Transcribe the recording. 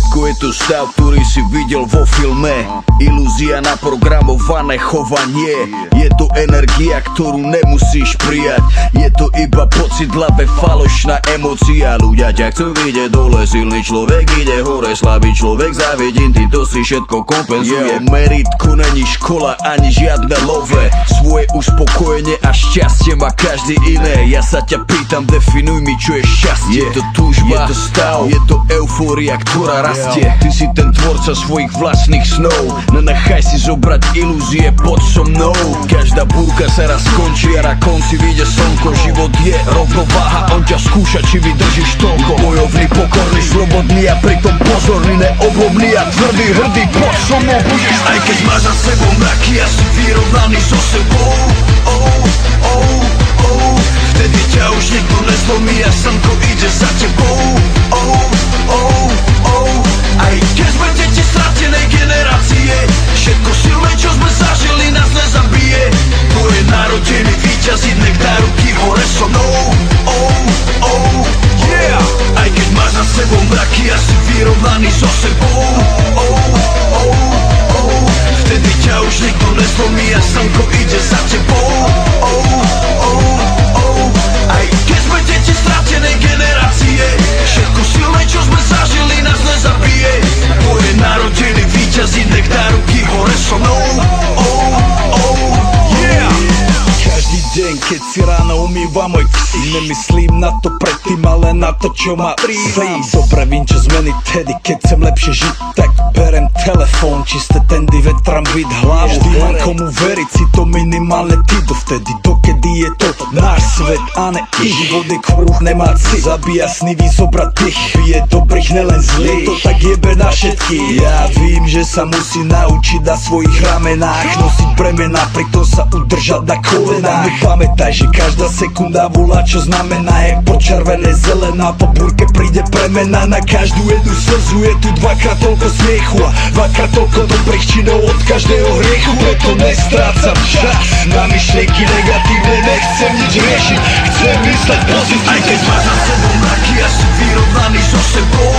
Všetko je to stav, ktorý si videl vo filme. Ilúzia, naprogramované chovanie. Je to energia, ktorú nemusíš prijať. Je to iba pocit hlave, falošná emócia. Ľudia ťa chcú vidieť dole, silný človek ide hore, slabý človek závidí, ty to si všetko kompenzuje. Meritko není škola ani žiadne love. Svoje uspokojenie a šťastie má každý iné. Ja sa ťa pýtam, definuj mi, čo je šťastie. Je to túžba, je to stav, je to eufória, ktorá rastie. Ty si ten tvorca svojich vlastných snov. Nenechaj si zobrať ilúzie, poď so mnou. Každá búrka sa raz skončí a na konci vyjde slnko. Život je rovnováha, on ťa skúša, či vydržíš toľko. Bojovný, pokorný, slobodný a pritom pozorný, neoblomný a tvrdý, hrdý, poď so mnou, budeš. Aj keď máš za sebou mraky a si vyrovnaný so sebou, vtedy ťa už nikto nezlomí a slnko ide za tebou. Aj keď sme deti stratenej generácie, všetko silné, čo sme zažili, nás nezabije. Tvoje narodenie víťazí, nech dá ruky hore so mnou. Aj keď máš za sebou mraky a si vyrovnaný so sebou, vtedy ťa už nikto nezlomí a slnko ide za tebou. Aj keď sme deti stratenej generácie, všetko silné, čo sme zažili, nás nezabije. Tvoje narodenie víťazí, nech dá ruky hore so mnou. Každý deň, keď si ráno umývam môj ksík, nemyslím na to predtým, ale na to, čo má prísť. Dobre vím, čo zmeniť tedy, keď chcem lepšie žiť, tak berem telefón, čisté tendy, vetram byt hlavu. Vždy mám komu veriť, si to minimálne ty dovtedy, dokedy je to náš svet a ne ich. Život je kruh, nemá cit, zabíja snivý zobrať tých, je dobrých, nelen zlých, to tak jebe na všetkých. Ja vím, že sa musí naučiť na svojich ramenách nosiť bremena, pritom sa udržať na kolenách. No pamätaj, že každá sekunda volá, čo znamená, jak počervené zelená, po búrke príde premena. Na každú jednu slzu je tu dvakrát toľko smiechu a dvakrát toľko dobrých činov od každého hriechu. Preto nestrácam čas na myšlienky negatívne, nechcem nič riešiť, chcem mysleť pozitívne. Aj keď máš za sebou mraky a si vyrovnaný so sebou,